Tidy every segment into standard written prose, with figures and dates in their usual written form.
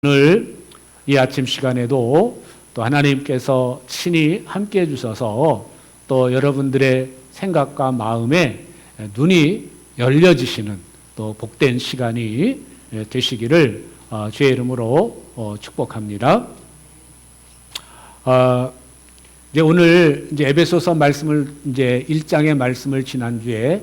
오늘 이 아침 시간에도 또 하나님께서 친히 함께 해주셔서 또 여러분들의 생각과 마음에 눈이 열려지시는 또 복된 시간이 되시기를 주의 이름으로 축복합니다. 이제 오늘 이제 에베소서 말씀을 이제 1장의 말씀을 지난주에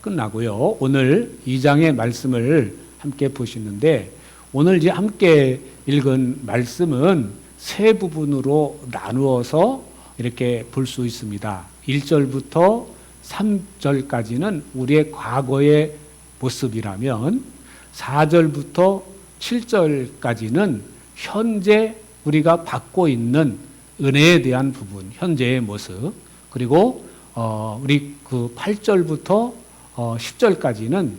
끝나고요. 오늘 2장의 말씀을 함께 보시는데 오늘 이제 함께 읽은 말씀은 세 부분으로 나누어서 이렇게 볼 수 있습니다. 1절부터 3절까지는 우리의 과거의 모습이라면 4절부터 7절까지는 현재 우리가 받고 있는 은혜에 대한 부분, 현재의 모습, 그리고 우리 그 8절부터 10절까지는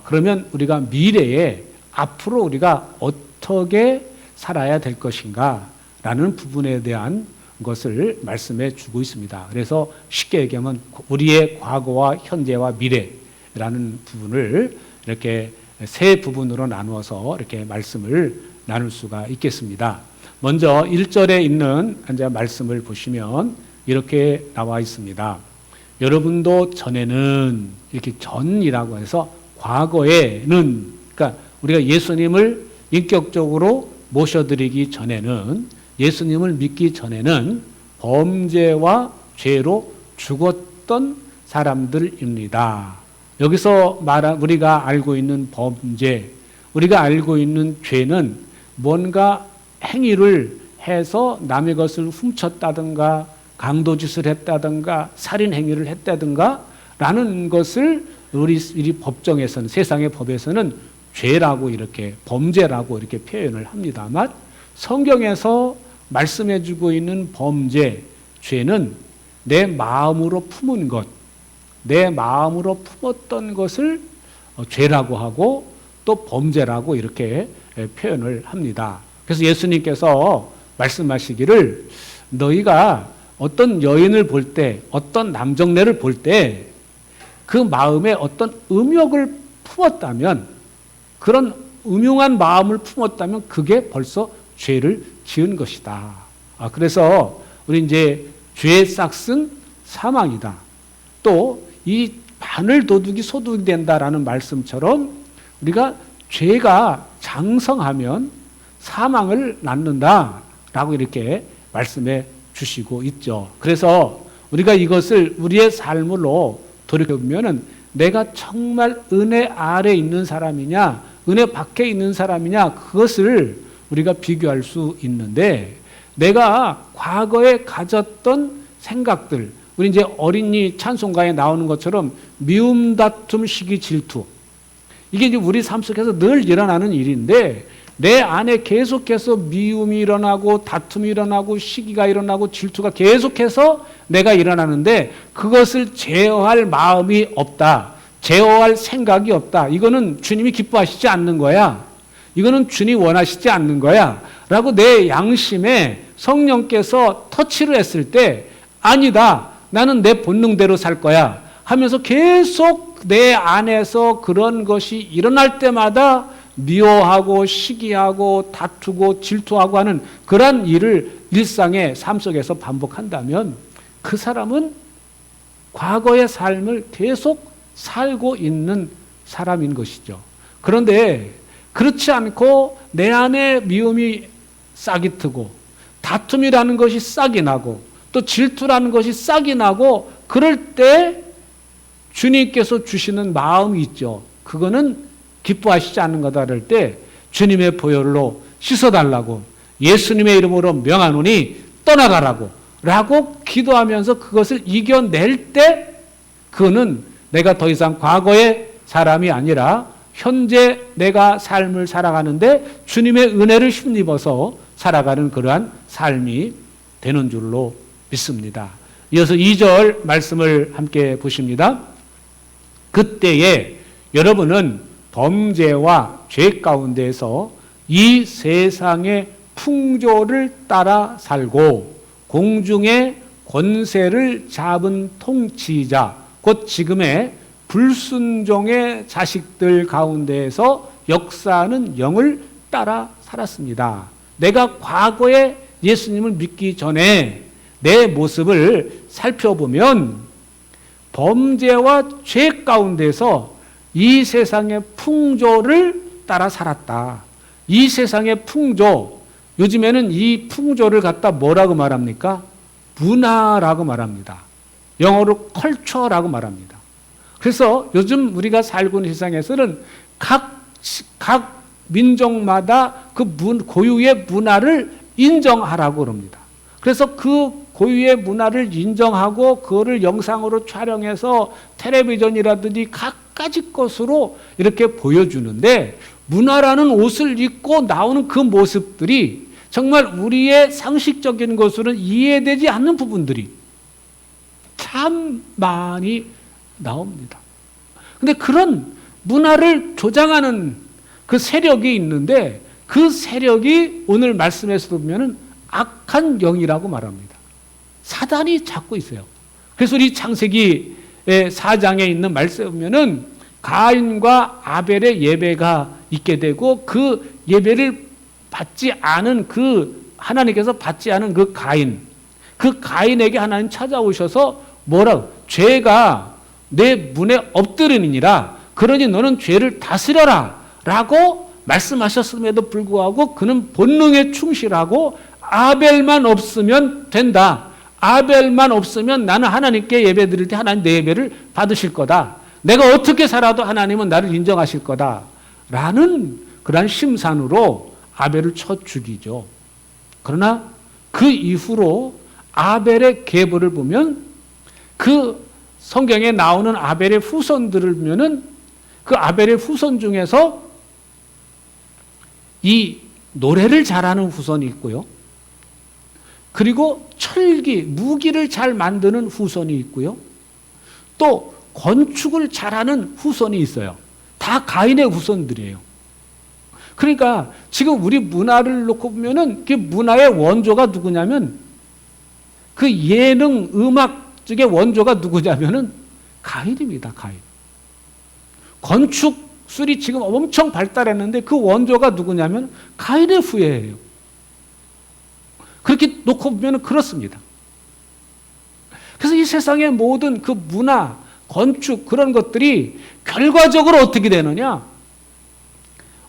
그러면 우리가 미래에 앞으로 우리가 어떻게 살아야 될 것인가 라는 부분에 대한 것을 말씀해 주고 있습니다. 그래서 쉽게 얘기하면 우리의 과거와 현재와 미래라는 부분을 이렇게 세 부분으로 나누어서 이렇게 말씀을 나눌 수가 있겠습니다. 먼저 1절에 있는 이제 말씀을 보시면 이렇게 나와 있습니다. 여러분도 전에는 이렇게 전이라고 해서 과거에는 그러니까 우리가 예수님을 인격적으로 모셔드리기 전에는 예수님을 믿기 전에는 범죄와 죄로 죽었던 사람들입니다. 여기서 말한 우리가 알고 있는 범죄, 우리가 알고 있는 죄는 뭔가 행위를 해서 남의 것을 훔쳤다든가 강도짓을 했다든가 살인 행위를 했다든가 라는 것을 우리 법정에서는 세상의 법에서는 죄라고 이렇게 범죄라고 이렇게 표현을 합니다만 성경에서 말씀해주고 있는 범죄, 죄는 내 마음으로 품은 것, 내 마음으로 품었던 것을 죄라고 하고 또 범죄라고 이렇게 표현을 합니다. 그래서 예수님께서 말씀하시기를 너희가 어떤 여인을 볼 때, 어떤 남정네를 볼 때 그 마음에 어떤 음욕을 품었다면 그런 음흉한 마음을 품었다면 그게 벌써 죄를 지은 것이다. 그래서 우리 이제 죄의 싹은 사망이다. 또 이 바늘 도둑이 소득이 된다라는 말씀처럼 우리가 죄가 장성하면 사망을 낳는다라고 이렇게 말씀해 주시고 있죠. 그래서 우리가 이것을 우리의 삶으로 돌이켜보면은 내가 정말 은혜 아래 있는 사람이냐, 은혜 밖에 있는 사람이냐, 그것을 우리가 비교할 수 있는데, 내가 과거에 가졌던 생각들, 우리 이제 어린이 찬송가에 나오는 것처럼 미움, 다툼, 시기, 질투. 이게 이제 우리 삶 속에서 늘 일어나는 일인데, 내 안에 계속해서 미움이 일어나고, 다툼이 일어나고, 시기가 일어나고, 질투가 계속해서 내가 일어나는데, 그것을 제어할 마음이 없다. 제어할 생각이 없다. 이거는 주님이 기뻐하시지 않는 거야. 이거는 주님이 원하시지 않는 거야. 라고 내 양심에 성령께서 터치를 했을 때 아니다. 나는 내 본능대로 살 거야. 하면서 계속 내 안에서 그런 것이 일어날 때마다 미워하고 시기하고 다투고 질투하고 하는 그런 일을 일상의 삶 속에서 반복한다면 그 사람은 과거의 삶을 계속 살고 있는 사람인 것이죠. 그런데 그렇지 않고 내 안에 미움이 싹이 트고 다툼이라는 것이 싹이 나고 또 질투라는 것이 싹이 나고 그럴 때 주님께서 주시는 마음이 있죠. 그거는 기뻐하시지 않는 거다 그럴 때 주님의 보혈로 씻어달라고 예수님의 이름으로 명하노니 떠나가라고 라고 기도하면서 그것을 이겨낼 때 그거는 내가 더 이상 과거의 사람이 아니라 현재 내가 삶을 살아가는데 주님의 은혜를 힘입어서 살아가는 그러한 삶이 되는 줄로 믿습니다. 이어서 2절 말씀을 함께 보십니다. 그때에 여러분은 범죄와 죄 가운데서 이 세상의 풍조를 따라 살고 공중의 권세를 잡은 통치자 곧 지금의 불순종의 자식들 가운데에서 역사하는 영을 따라 살았습니다. 내가 과거에 예수님을 믿기 전에 내 모습을 살펴보면 범죄와 죄 가운데서 이 세상의 풍조를 따라 살았다. 이 세상의 풍조, 요즘에는 이 풍조를 갖다 뭐라고 말합니까? 문화라고 말합니다. 영어로 컬처라고 말합니다. 그래서 요즘 우리가 살고 있는 세상에서는 각 민족마다 그 고유의 문화를 인정하라고 그럽니다. 그래서 그 고유의 문화를 인정하고 그거를 영상으로 촬영해서 텔레비전이라든지 각가지 것으로 이렇게 보여주는데, 문화라는 옷을 입고 나오는 그 모습들이 정말 우리의 상식적인 것으로는 이해되지 않는 부분들이 참 많이 나옵니다. 근데 그런 문화를 조장하는 그 세력이 있는데, 그 세력이 오늘 말씀에서 보면은 악한 영이라고 말합니다. 사단이 잡고 있어요. 그래서 우리 창세기 4장에 있는 말씀에 보면은 가인과 아벨의 예배가 있게 되고, 그 예배를 받지 않은 하나님께서 받지 않은 그 가인에게 하나님 찾아오셔서 뭐라고? 죄가 내 문에 엎드리니라. 그러니 너는 죄를 다스려라. 라고 말씀하셨음에도 불구하고 그는 본능에 충실하고 아벨만 없으면 된다. 아벨만 없으면 나는 하나님께 예배 드릴 때 하나님 내 예배를 받으실 거다. 내가 어떻게 살아도 하나님은 나를 인정하실 거다. 라는 그러한 심산으로 아벨을 쳐 죽이죠. 그러나 그 이후로 아벨의 계보를 보면, 그 성경에 나오는 아벨의 후손들을 보면은 그 아벨의 후손 중에서 이 노래를 잘하는 후손이 있고요. 그리고 무기를 잘 만드는 후손이 있고요. 또 건축을 잘하는 후손이 있어요. 다 가인의 후손들이에요. 그러니까 지금 우리 문화를 놓고 보면은 그 문화의 원조가 누구냐면, 그 예능 음악 쪽의 원조가 누구냐면은 가인입니다. 가인. 건축술이 지금 엄청 발달했는데 그 원조가 누구냐면 가인의 후예예요. 그렇게 놓고 보면 그렇습니다. 그래서 이 세상의 모든 그 문화, 건축, 그런 것들이 결과적으로 어떻게 되느냐?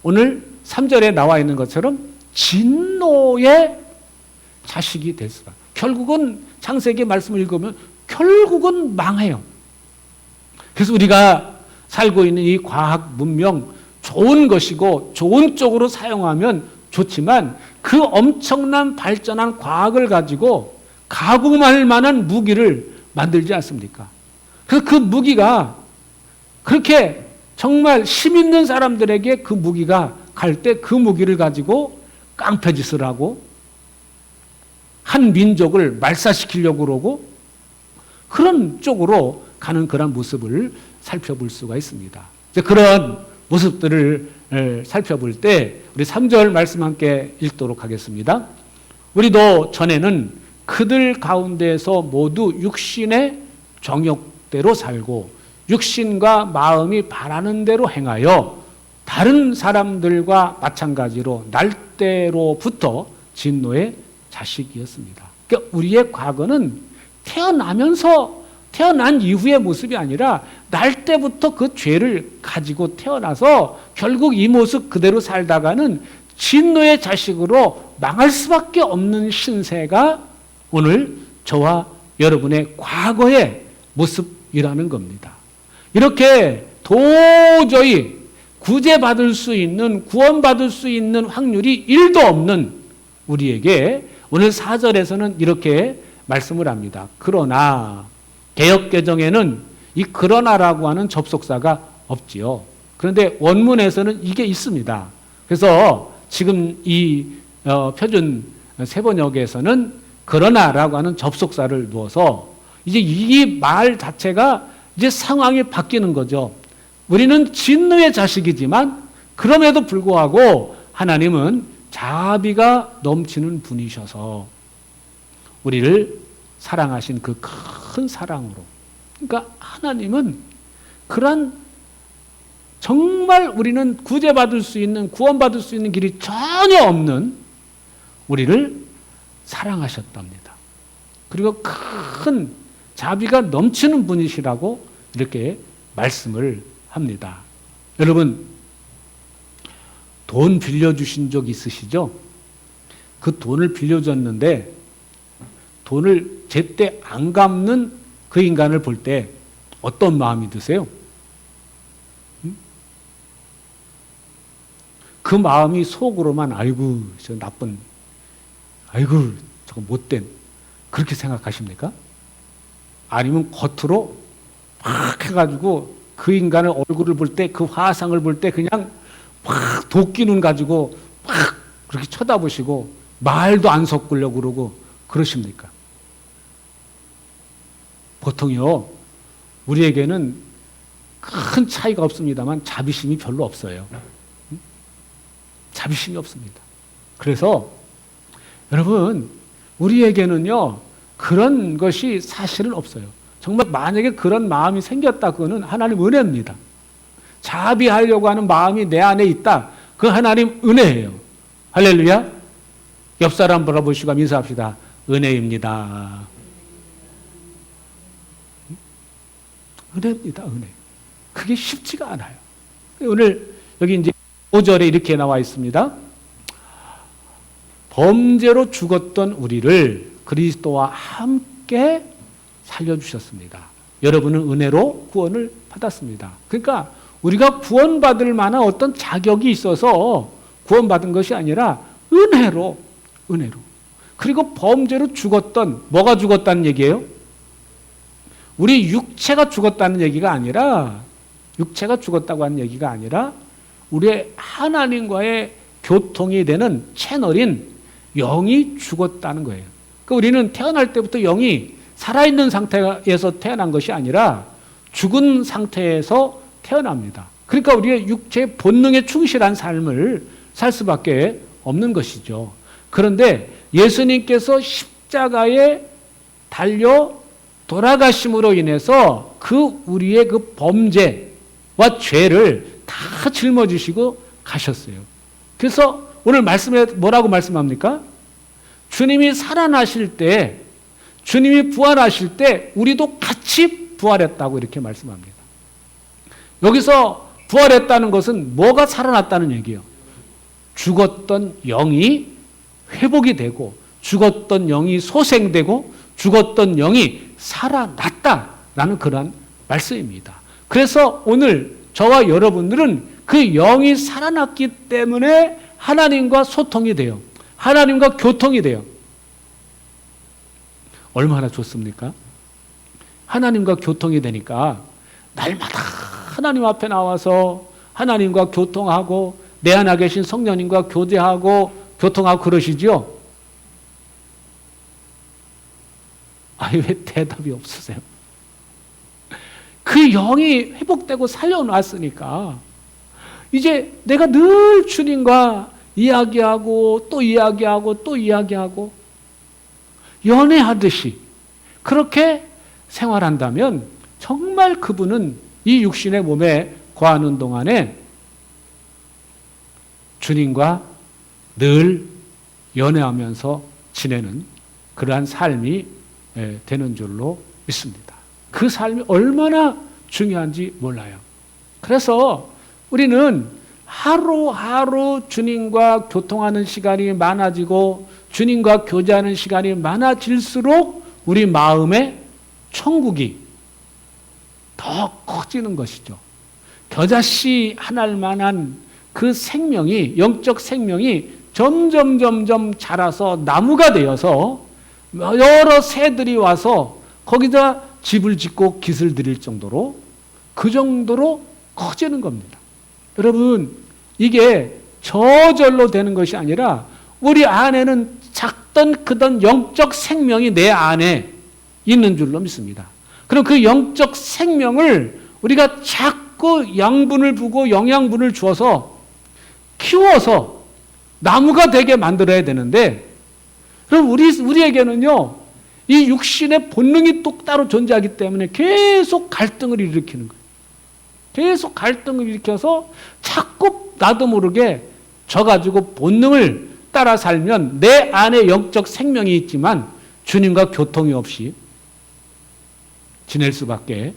오늘 3절에 나와 있는 것처럼 진노의 자식이 될 수가. 결국은 창세기 말씀을 읽으면 결국은 망해요. 그래서 우리가 살고 있는 이 과학 문명 좋은 것이고 좋은 쪽으로 사용하면 좋지만, 그 엄청난 발전한 과학을 가지고 가공할 만한 무기를 만들지 않습니까? 그래서 그 무기가 그렇게 정말 힘 있는 사람들에게 그 무기가 갈 때 그 무기를 가지고 깡패짓을 하고 한 민족을 말살시키려고 그러고, 그런 쪽으로 가는 그런 모습을 살펴볼 수가 있습니다. 그런 모습들을 살펴볼 때 우리 3절 말씀 함께 읽도록 하겠습니다. 우리도 전에는 그들 가운데서 모두 육신의 정욕대로 살고 육신과 마음이 바라는 대로 행하여 다른 사람들과 마찬가지로 날때로부터 진노의 자식이었습니다. 그러니까 우리의 과거는 태어난 이후의 모습이 아니라 날 때부터 그 죄를 가지고 태어나서 결국 이 모습 그대로 살다가는 진노의 자식으로 망할 수밖에 없는 신세가 오늘 저와 여러분의 과거의 모습이라는 겁니다. 이렇게 도저히 구원받을 수 있는 확률이 1도 없는 우리에게 오늘 4절에서는 이렇게 말씀을 합니다. 그러나 개역개정에는 이 그러나라고 하는 접속사가 없지요. 그런데 원문에서는 이게 있습니다. 그래서 지금 이 표준 세번역에서는 그러나라고 하는 접속사를 넣어서 이제 이 말 자체가 이제 상황이 바뀌는 거죠. 우리는 진노의 자식이지만 그럼에도 불구하고 하나님은 자비가 넘치는 분이셔서 우리를 사랑하신 그 큰 사랑으로, 그러니까 하나님은 그런 정말 우리는 구제받을 수 있는, 구원받을 수 있는 길이 전혀 없는 우리를 사랑하셨답니다. 그리고 큰 자비가 넘치는 분이시라고 이렇게 말씀을 합니다. 여러분, 돈 빌려주신 적 있으시죠? 그 돈을 빌려줬는데 돈을 제때 안 갚는 그 인간을 볼 때 어떤 마음이 드세요? 그 마음이 속으로만 아이고 저 나쁜, 아이고 저거 못된, 그렇게 생각하십니까? 아니면 겉으로 막 해가지고 그 인간의 얼굴을 볼 때, 그 화상을 볼 때 그냥 막 도끼눈 가지고 막 그렇게 쳐다보시고 말도 안 섞으려고 그러고 그러십니까? 보통요, 우리에게는 큰 차이가 없습니다만 자비심이 별로 없어요. 자비심이 없습니다. 그래서 여러분, 우리에게는요, 그런 것이 사실은 없어요. 정말 만약에 그런 마음이 생겼다, 그거는 하나님 은혜입니다. 자비하려고 하는 마음이 내 안에 있다, 그 하나님 은혜예요. 할렐루야. 옆 사람 바라보시고 인사합시다. 은혜입니다. 은혜입니다. 은혜. 그게 쉽지가 않아요. 오늘 여기 이제 5절에 이렇게 나와 있습니다. 범죄로 죽었던 우리를 그리스도와 함께 살려주셨습니다. 여러분은 은혜로 구원을 받았습니다. 그러니까 우리가 구원받을 만한 어떤 자격이 있어서 구원받은 것이 아니라 은혜로. 그리고 범죄로 죽었던, 뭐가 죽었다는 얘기예요? 우리 육체가 죽었다는 얘기가 아니라, 육체가 죽었다고 하는 얘기가 아니라 우리의 하나님과의 교통이 되는 채널인 영이 죽었다는 거예요. 그러니까 우리는 태어날 때부터 영이 살아있는 상태에서 태어난 것이 아니라 죽은 상태에서 태어납니다. 그러니까 우리의 육체의 본능에 충실한 삶을 살 수밖에 없는 것이죠. 그런데 예수님께서 십자가에 달려 돌아가심으로 인해서 그 우리의 그 범죄와 죄를 다 짊어지시고 가셨어요. 그래서 오늘 말씀에 뭐라고 말씀합니까? 주님이 살아나실 때, 주님이 부활하실 때 우리도 같이 부활했다고 이렇게 말씀합니다. 여기서 부활했다는 것은 뭐가 살아났다는 얘기예요? 죽었던 영이 회복이 되고, 죽었던 영이 소생되고, 죽었던 영이 살아났다라는 그런 말씀입니다. 그래서 오늘 저와 여러분들은 그 영이 살아났기 때문에 하나님과 소통이 돼요. 하나님과 교통이 돼요. 얼마나 좋습니까? 하나님과 교통이 되니까 날마다 하나님 앞에 나와서 하나님과 교통하고 내 안에 계신 성령님과 교제하고 교통하고 그러시죠? 아니, 왜 대답이 없으세요? 그 영이 회복되고 살려놨으니까 이제 내가 늘 주님과 이야기하고 또 이야기하고 또 이야기하고 연애하듯이 그렇게 생활한다면 정말 그분은 이 육신의 몸에 거하는 동안에 주님과 늘 연애하면서 지내는 그러한 삶이 되는 줄로 믿습니다. 그 삶이 얼마나 중요한지 몰라요. 그래서 우리는 하루하루 주님과 교통하는 시간이 많아지고 주님과 교제하는 시간이 많아질수록 우리 마음의 천국이 더 커지는 것이죠. 겨자씨 하나일 만한 그 생명이, 영적 생명이 점점 자라서 나무가 되어서 여러 새들이 와서 거기다 집을 짓고 깃을 들일 정도로, 그 정도로 커지는 겁니다. 여러분, 이게 저절로 되는 것이 아니라 우리 안에는 작던 크던 영적 생명이 내 안에 있는 줄로 믿습니다. 그럼 그 영적 생명을 우리가 자꾸 양분을 부고 영양분을 주어서 키워서 나무가 되게 만들어야 되는데, 그럼 우리에게는요, 이 육신의 본능이 또 따로 존재하기 때문에 계속 갈등을 일으키는 거예요. 계속 갈등을 일으켜서 자꾸 나도 모르게 져가지고 본능을 따라 살면 내 안에 영적 생명이 있지만 주님과 교통이 없이 지낼 수밖에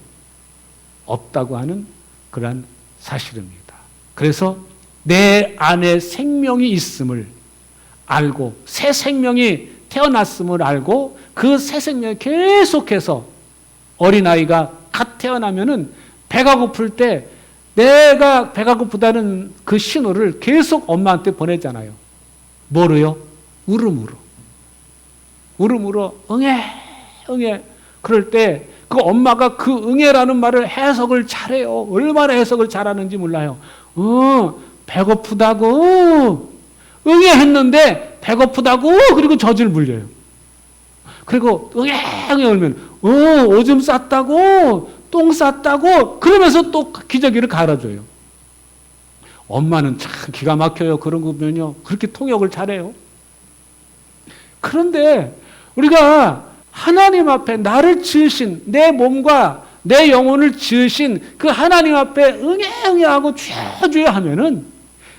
없다고 하는 그러한 사실입니다. 그래서 내 안에 생명이 있음을 알고 새 생명이 태어났음을 알고 그 새 생명이 계속해서 어린아이가 갓 태어나면은 배가 고플 때 내가 배가 고프다는 그 신호를 계속 엄마한테 보내잖아요. 뭐로요? 울음으로. 울음으로 응애 응애. 그럴 때 그 엄마가 그 응애라는 말을 해석을 잘해요. 얼마나 해석을 잘하는지 몰라요. 배고프다고 응애했는데 배고프다고 그리고 젖을 물려요. 그리고 응애 응애 울면 오줌 쌌다고 똥 쌌다고 그러면서 또 기저귀를 갈아줘요. 엄마는 참 기가 막혀요. 그런 거 보면요. 그렇게 통역을 잘해요. 그런데 우리가 하나님 앞에 나를 지으신 내 몸과 내 영혼을 지으신 그 하나님 앞에 응애응애하고 주여 하면은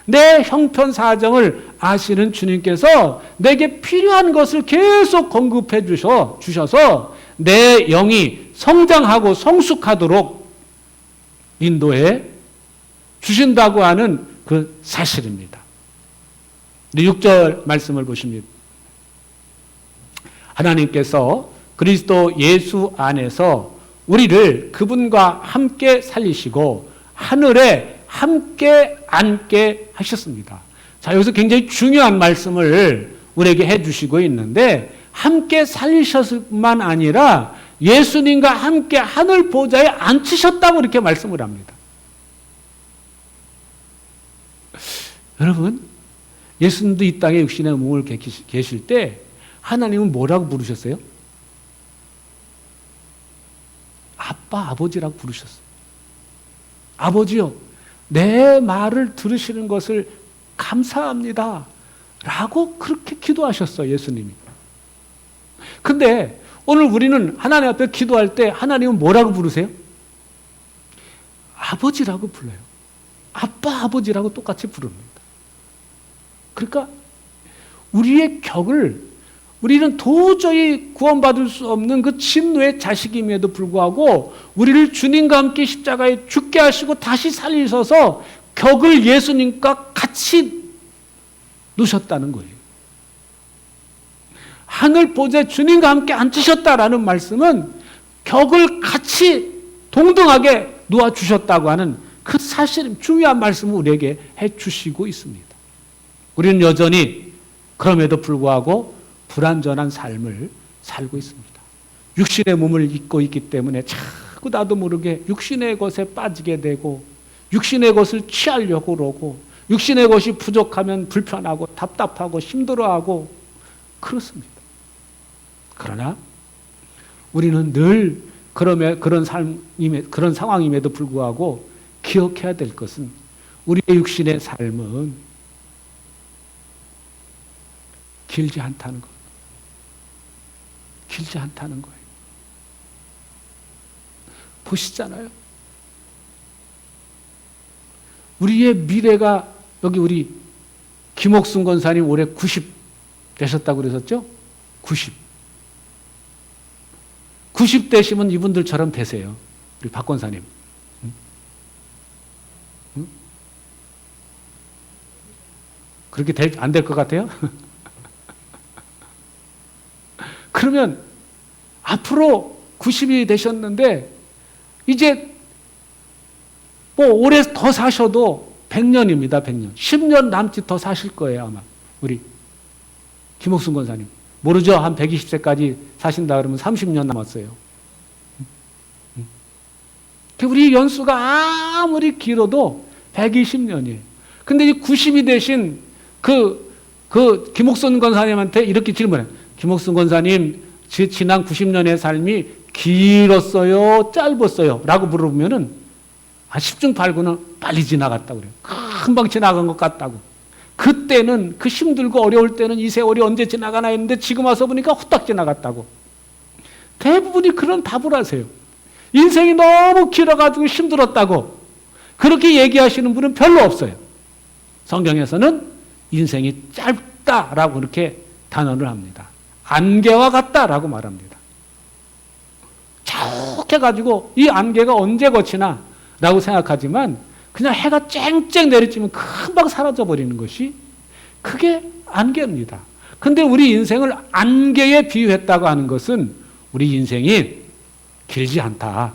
내 형편 사정을 아시는 주님께서 내게 필요한 것을 계속 공급해 주셔서 내 영이 성장하고 성숙하도록 인도해 주신다고 하는 그 사실입니다. 6절 말씀을 보십니다. 하나님께서 그리스도 예수 안에서 우리를 그분과 함께 살리시고 하늘에 함께 앉게 하셨습니다. 자, 여기서 굉장히 중요한 말씀을 우리에게 해주시고 있는데 함께 살리셨을 뿐만 아니라 예수님과 함께 하늘 보좌에 앉히셨다고 이렇게 말씀을 합니다. 여러분, 예수님도 이 땅에 육신의 몸을 계실 때 하나님은 뭐라고 부르셨어요? 아빠, 아버지라고 부르셨어요. 아버지요, 내 말을 들으시는 것을 감사합니다. 라고 그렇게 기도하셨어요, 예수님이. 근데 오늘 우리는 하나님 앞에 기도할 때 하나님은 뭐라고 부르세요? 아버지라고 불러요. 아빠, 아버지라고 똑같이 부릅니다. 그러니까 우리의 격을 우리는 도저히 구원받을 수 없는 그 진노의 자식임에도 불구하고 우리를 주님과 함께 십자가에 죽게 하시고 다시 살리셔서 격을 예수님과 같이 놓으셨다는 거예요. 하늘 보좌에 주님과 함께 앉히셨다라는 말씀은 격을 같이 동등하게 놓아주셨다고 하는 그 사실, 중요한 말씀을 우리에게 해주시고 있습니다. 우리는 여전히 그럼에도 불구하고 불완전한 삶을 살고 있습니다. 육신의 몸을 입고 있기 때문에 자꾸 나도 모르게 육신의 것에 빠지게 되고 육신의 것을 취하려고 그러고 육신의 것이 부족하면 불편하고 답답하고 힘들어하고 그렇습니다. 그러나 우리는 늘 그런 상황임에도 불구하고 기억해야 될 것은 우리의 육신의 삶은 길지 않다는 것. 길지 않다는 거예요. 보시잖아요. 우리의 미래가 여기 우리 김옥순 권사님 올해 90 되셨다고 그러셨죠? 90. 90 되시면 이분들처럼 되세요. 우리 박 권사님. 응? 그렇게 안 될 것 같아요? 그러면 앞으로 90이 되셨는데 이제 뭐 오래 더 사셔도 100년입니다. 100년. 10년 남짓 더 사실 거예요. 아마 우리 김옥순 권사님. 모르죠? 한 120세까지 사신다 그러면 30년 남았어요. 우리 연수가 아무리 길어도 120년이에요. 근데 이 90이 되신 그 김옥순 권사님한테 이렇게 질문해요. 김옥순 권사님, 지난 90년의 삶이 길었어요? 짧았어요? 라고 물어보면은, 10중 8구는 빨리 지나갔다고 그래요. 금방 지나간 것 같다고. 그때는, 그 힘들고 어려울 때는 이 세월이 언제 지나가나 했는데 지금 와서 보니까 후딱 지나갔다고. 대부분이 그런 답을 하세요. 인생이 너무 길어가지고 힘들었다고. 그렇게 얘기하시는 분은 별로 없어요. 성경에서는 인생이 짧다라고 그렇게 단언을 합니다. 안개와 같다라고 말합니다. 자욱해가지고 이 안개가 언제 거치나 라고 생각하지만 그냥 해가 쨍쨍 내리쬐면 금방 사라져 버리는 것이 그게 안개입니다. 근데 우리 인생을 안개에 비유했다고 하는 것은 우리 인생이 길지 않다라는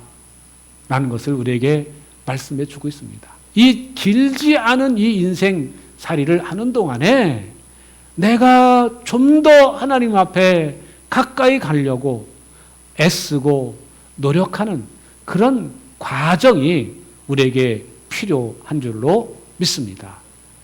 것을 우리에게 말씀해 주고 있습니다. 이 길지 않은 이 인생살이를 하는 동안에 내가 좀 더 하나님 앞에 가까이 가려고 애쓰고 노력하는 그런 과정이 우리에게 필요한 줄로 믿습니다.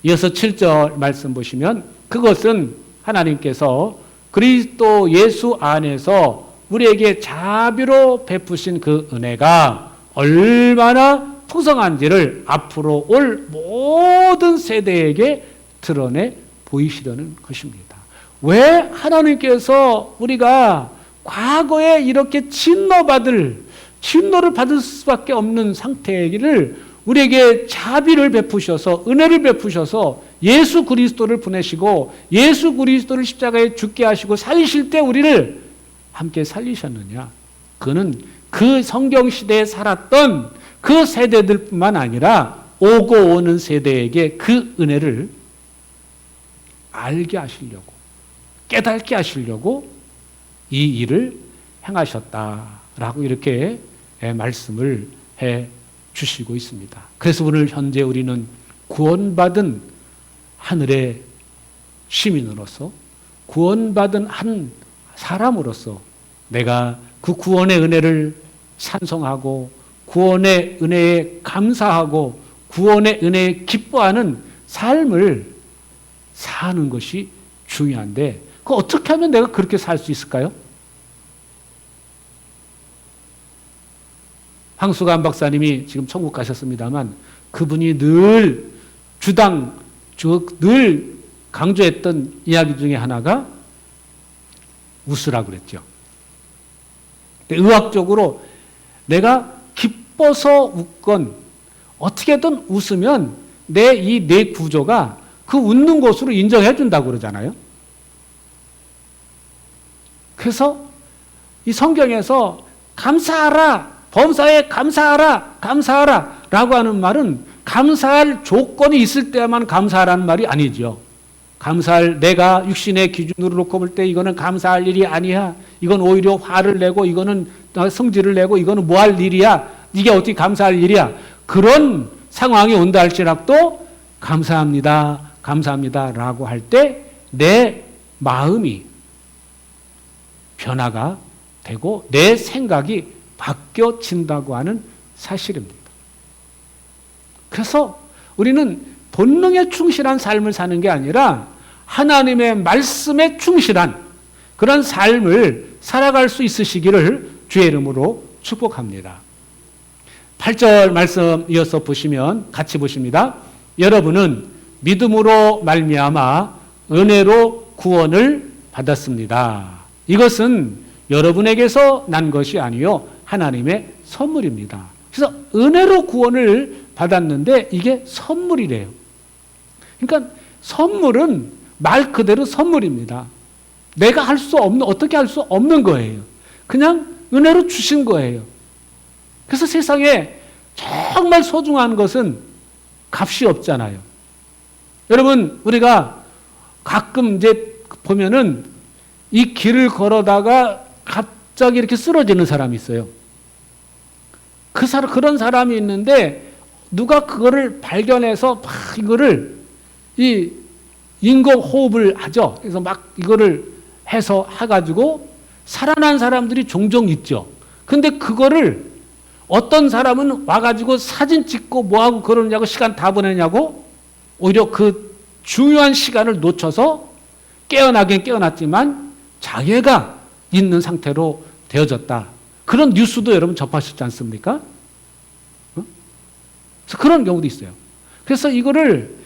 이어서 7절 말씀 보시면 그것은 하나님께서 그리스도 예수 안에서 우리에게 자비로 베푸신 그 은혜가 얼마나 풍성한지를 앞으로 올 모든 세대에게 드러내 보이시려는 것입니다. 왜 하나님께서 우리가 과거에 이렇게 진노를 받을 수밖에 없는 상태이기를 우리에게 자비를 베푸셔서 은혜를 베푸셔서 예수 그리스도를 보내시고 예수 그리스도를 십자가에 죽게 하시고 살리실 때 우리를 함께 살리셨느냐? 그는 그 성경시대에 살았던 그 세대들뿐만 아니라 오고 오는 세대에게 그 은혜를 알게 하시려고 깨닫게 하시려고 이 일을 행하셨다라고 이렇게 말씀을 해 주시고 있습니다. 그래서 오늘 현재 우리는 구원받은 하늘의 시민으로서 구원받은 한 사람으로서 내가 그 구원의 은혜를 찬송하고 구원의 은혜에 감사하고 구원의 은혜에 기뻐하는 삶을 사는 것이 중요한데 그 어떻게 하면 내가 그렇게 살 수 있을까요? 황수관 박사님이 지금 천국 가셨습니다만 그분이 늘 늘 강조했던 이야기 중에 하나가 웃으라고 그랬죠. 의학적으로 내가 기뻐서 웃건 어떻게든 웃으면 내 구조가 그 웃는 것으로 인정해 준다고 그러잖아요. 그래서 이 성경에서 감사하라, 범사에 감사하라 라고 하는 말은 감사할 조건이 있을 때만 감사하라는 말이 아니죠. 내가 육신의 기준으로 놓고 볼 때 이거는 감사할 일이 아니야. 이건 오히려 화를 내고 이거는 성질을 내고 이거는 뭐 할 일이야. 이게 어떻게 감사할 일이야. 그런 상황이 온다 할지라도 감사합니다 라고 할 때 내 마음이 변화가 되고 내 생각이 바뀌어진다고 하는 사실입니다. 그래서 우리는 본능에 충실한 삶을 사는 게 아니라 하나님의 말씀에 충실한 그런 삶을 살아갈 수 있으시기를 주의 이름으로 축복합니다. 8절 말씀 이어서 보시면 같이 보십니다. 여러분은 믿음으로 말미암아 은혜로 구원을 받았습니다. 이것은 여러분에게서 난 것이 아니요 하나님의 선물입니다. 그래서 은혜로 구원을 받았는데 이게 선물이래요. 그러니까 선물은 말 그대로 선물입니다. 내가 어떻게 할 수 없는 거예요. 그냥 은혜로 주신 거예요. 그래서 세상에 정말 소중한 것은 값이 없잖아요. 여러분, 우리가 가끔 이제 보면은 이 길을 걸어다가 갑자기 이렇게 쓰러지는 사람이 있어요. 그런 사람이 있는데 누가 그거를 발견해서 막 이거를 이 인공호흡을 하죠. 그래서 막 이거를 해서 해가지고 살아난 사람들이 종종 있죠. 근데 그거를 어떤 사람은 와가지고 사진 찍고 뭐하고 그러느냐고 시간 다 보내냐고 오히려 그 중요한 시간을 놓쳐서 깨어나긴 깨어났지만 장애가 있는 상태로 되어졌다. 그런 뉴스도 여러분 접하셨지 않습니까? 그래서 그런 경우도 있어요. 그래서 이거를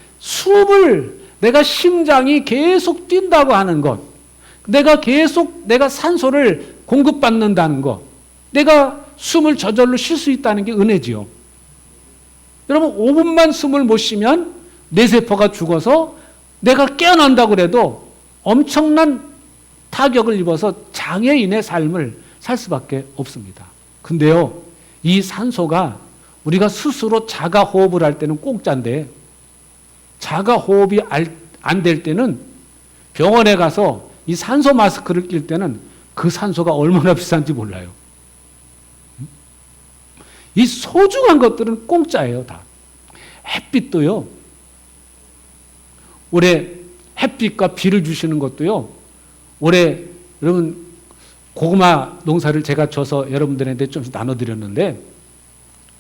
내가 심장이 계속 뛴다고 하는 것, 내가 산소를 공급받는다는 것, 내가 숨을 저절로 쉴 수 있다는 게 은혜지요. 여러분 5분만 숨을 못 쉬면 뇌세포가 죽어서 내가 깨어난다고 그래도 엄청난 타격을 입어서 장애인의 삶을 살 수밖에 없습니다. 근데요, 이 산소가 우리가 스스로 자가 호흡을 할 때는 공짜인데 자가 호흡이 안 될 때는 병원에 가서 이 산소 마스크를 낄 때는 그 산소가 얼마나 비싼지 몰라요. 이 소중한 것들은 공짜예요, 다. 햇빛도요, 올해 햇빛과 비를 주시는 것도요, 올해 여러분 고구마 농사를 제가 져서 여러분들한테 좀 나눠드렸는데,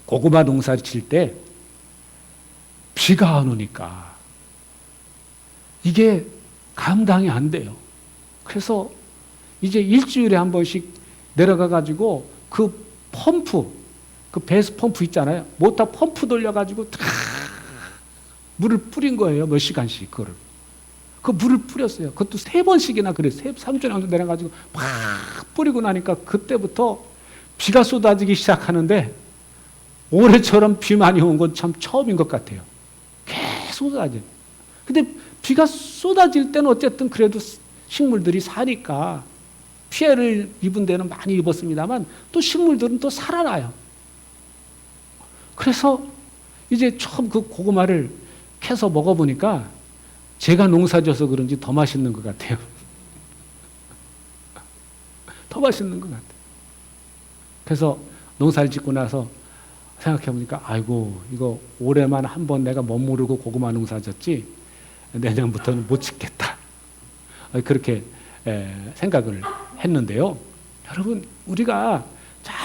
고구마 농사 질 때 비가 안 오니까 이게 감당이 안 돼요. 그래서 이제 일주일에 한 번씩 내려가 가지고 그 펌프, 그 배수 펌프 있잖아요. 모터 펌프 돌려가지고 다 물을 뿌린 거예요. 몇 시간씩 그거를. 그 물을 뿌렸어요. 그것도 3번씩이나 그랬어요. 3주 정도 내려가지고 막 뿌리고 나니까 그때부터 비가 쏟아지기 시작하는데 올해처럼 비 많이 온 건 참 처음인 것 같아요. 계속 쏟아져요. 근데 비가 쏟아질 때는 어쨌든 그래도 식물들이 사니까 피해를 입은 데는 많이 입었습니다만 또 식물들은 또 살아나요. 그래서 이제 처음 그 고구마를 캐서 먹어보니까 제가 농사져서 그런지 더 맛있는 것 같아요. 더 맛있는 것 같아요. 그래서 농사를 짓고 나서 생각해보니까 아이고 이거 올해만 한 번 내가 멋모르고 고구마 농사 졌지 내년부터는 못 짓겠다. 그렇게 생각을 했는데요. 여러분 우리가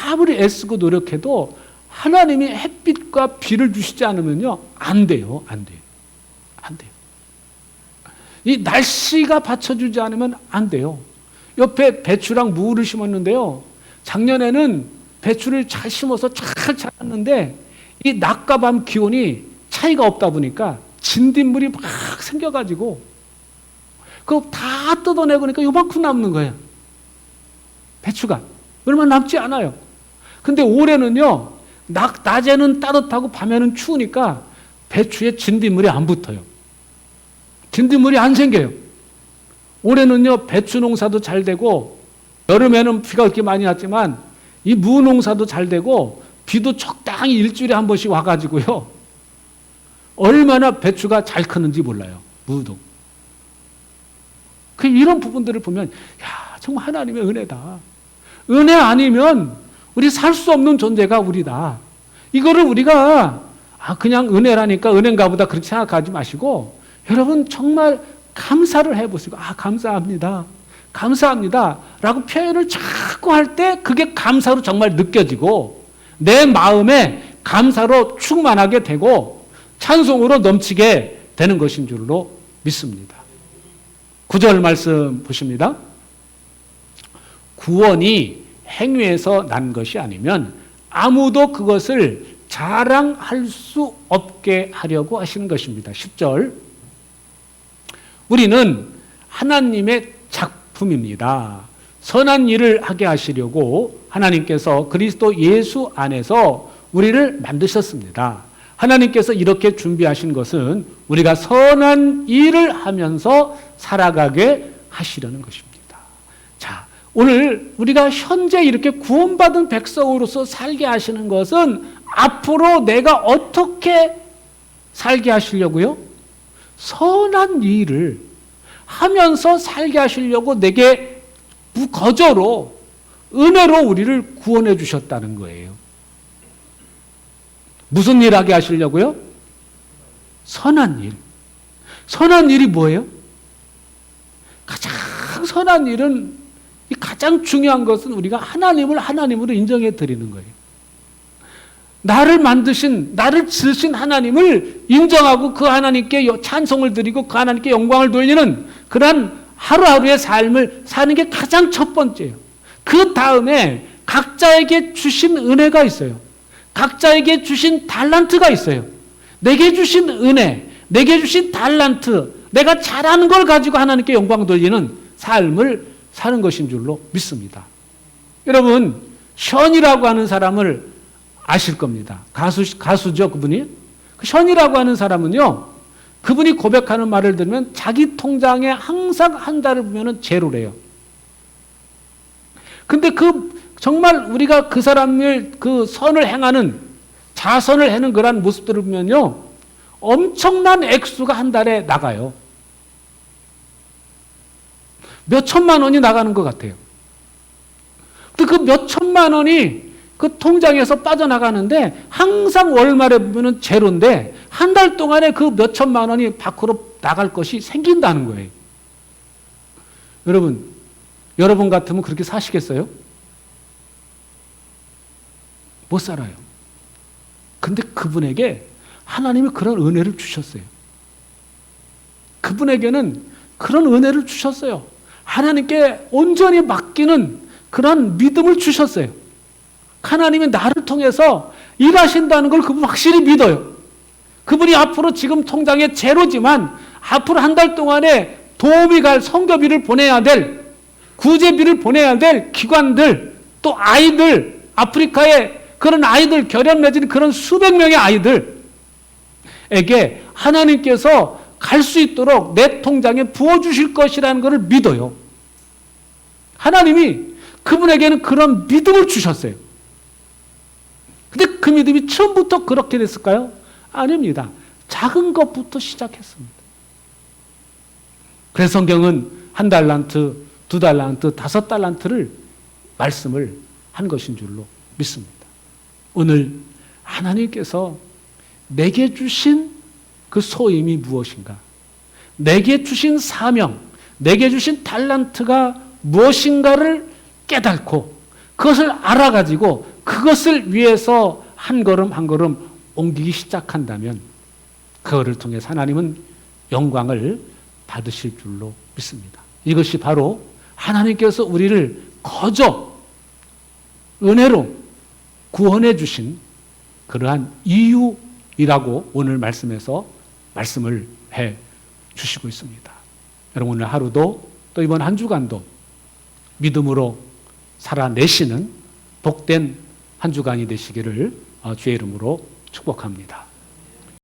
아무리 애쓰고 노력해도 하나님이 햇빛과 비를 주시지 않으면요 안 돼요. 안 돼요. 안 돼요. 이 날씨가 받쳐주지 않으면 안 돼요. 옆에 배추랑 무를 심었는데요. 작년에는 배추를 잘 심어서 잘 자랐는데 이 낮과 밤 기온이 차이가 없다 보니까 진딧물이 막 생겨가지고 그거 다 뜯어내보니까 요만큼 남는 거예요. 배추가. 얼마 남지 않아요. 근데 올해는요, 낮에는 따뜻하고 밤에는 추우니까 배추에 진딧물이 안 붙어요. 진딧물이 안 생겨요. 올해는요, 배추 농사도 잘 되고, 여름에는 비가 그렇게 많이 왔지만, 이 무 농사도 잘 되고, 비도 적당히 일주일에 한 번씩 와가지고요, 얼마나 배추가 잘 크는지 몰라요. 무도. 이런 부분들을 보면, 야, 정말 하나님의 은혜다. 은혜 아니면 우리 살 수 없는 존재가 우리다. 이거를 우리가 그냥 은혜라니까 은혜인가 보다 그렇게 생각하지 마시고 여러분 정말 감사를 해보시고 감사합니다. 감사합니다. 라고 표현을 자꾸 할 때 그게 감사로 정말 느껴지고 내 마음에 감사로 충만하게 되고 찬송으로 넘치게 되는 것인 줄로 믿습니다. 9절 말씀 보십니다. 구원이 행위에서 난 것이 아니면 아무도 그것을 자랑할 수 없게 하려고 하시는 것입니다. 10절. 우리는 하나님의 작품입니다. 선한 일을 하게 하시려고 하나님께서 그리스도 예수 안에서 우리를 만드셨습니다. 하나님께서 이렇게 준비하신 것은 우리가 선한 일을 하면서 살아가게 하시려는 것입니다. 자, 오늘 우리가 현재 이렇게 구원받은 백성으로서 살게 하시는 것은 앞으로 내가 어떻게 살게 하시려고요? 선한 일을 하면서 살게 하시려고 내게 무거저로 은혜로 우리를 구원해 주셨다는 거예요. 무슨 일 하게 하시려고요? 선한 일. 선한 일이 뭐예요? 가장 선한 일은 가장 중요한 것은 우리가 하나님을 하나님으로 인정해 드리는 거예요. 나를 만드신, 나를 지으신 하나님을 인정하고 그 하나님께 찬송을 드리고 그 하나님께 영광을 돌리는 그러한 하루하루의 삶을 사는 게 가장 첫 번째예요. 그 다음에 각자에게 주신 은혜가 있어요. 각자에게 주신 달란트가 있어요. 내게 주신 은혜, 내게 주신 달란트, 내가 잘하는 걸 가지고 하나님께 영광 돌리는 삶을 사는 것인 줄로 믿습니다. 여러분, 션이라고 하는 사람을 아실 겁니다. 가수죠, 그분이? 그 션이라고 하는 사람은요, 그분이 고백하는 말을 들으면 자기 통장에 항상 한 달을 보면은 제로래요. 근데 정말 우리가 그 사람을 그 선을 행하는, 자선을 하는 그런 모습들을 보면요, 엄청난 액수가 한 달에 나가요. 몇 천만 원이 나가는 것 같아요. 근데 그 몇 천만 원이 그 통장에서 빠져나가는데 항상 월말에 보면은 제로인데 한 달 동안에 그 몇 천만 원이 밖으로 나갈 것이 생긴다는 거예요. 여러분 같으면 그렇게 사시겠어요? 못 살아요. 근데 그분에게 하나님이 그런 은혜를 주셨어요. 그분에게는 그런 은혜를 주셨어요. 하나님께 온전히 맡기는 그런 믿음을 주셨어요. 하나님이 나를 통해서 일하신다는 걸 그분 확실히 믿어요. 그분이 앞으로 지금 통장에 제로지만 앞으로 한 달 동안에 도움이 갈 선교비를 보내야 될, 구제비를 보내야 될 기관들, 또 아이들, 아프리카에 그런 아이들, 결연 맺은 그런 수백 명의 아이들에게 하나님께서 갈 수 있도록 내 통장에 부어주실 것이라는 것을 믿어요. 하나님이 그분에게는 그런 믿음을 주셨어요. 근데 그 믿음이 처음부터 그렇게 됐을까요? 아닙니다. 작은 것부터 시작했습니다. 그래서 성경은 1달란트, 2달란트, 5달란트를 말씀을 한 것인 줄로 믿습니다. 오늘 하나님께서 내게 주신 그 소임이 무엇인가? 내게 주신 사명, 내게 주신 달란트가 무엇인가를 깨닫고 그것을 알아가지고 그것을 위해서 한 걸음 한 걸음 옮기기 시작한다면 그거를 통해서 하나님은 영광을 받으실 줄로 믿습니다. 이것이 바로 하나님께서 우리를 거저 은혜로 구원해 주신 그러한 이유이라고 오늘 말씀에서 말씀을 해 주시고 있습니다. 여러분 오늘 하루도 또 이번 한 주간도 믿음으로 살아내시는 복된 한 주간이 되시기를 주의 이름으로 축복합니다.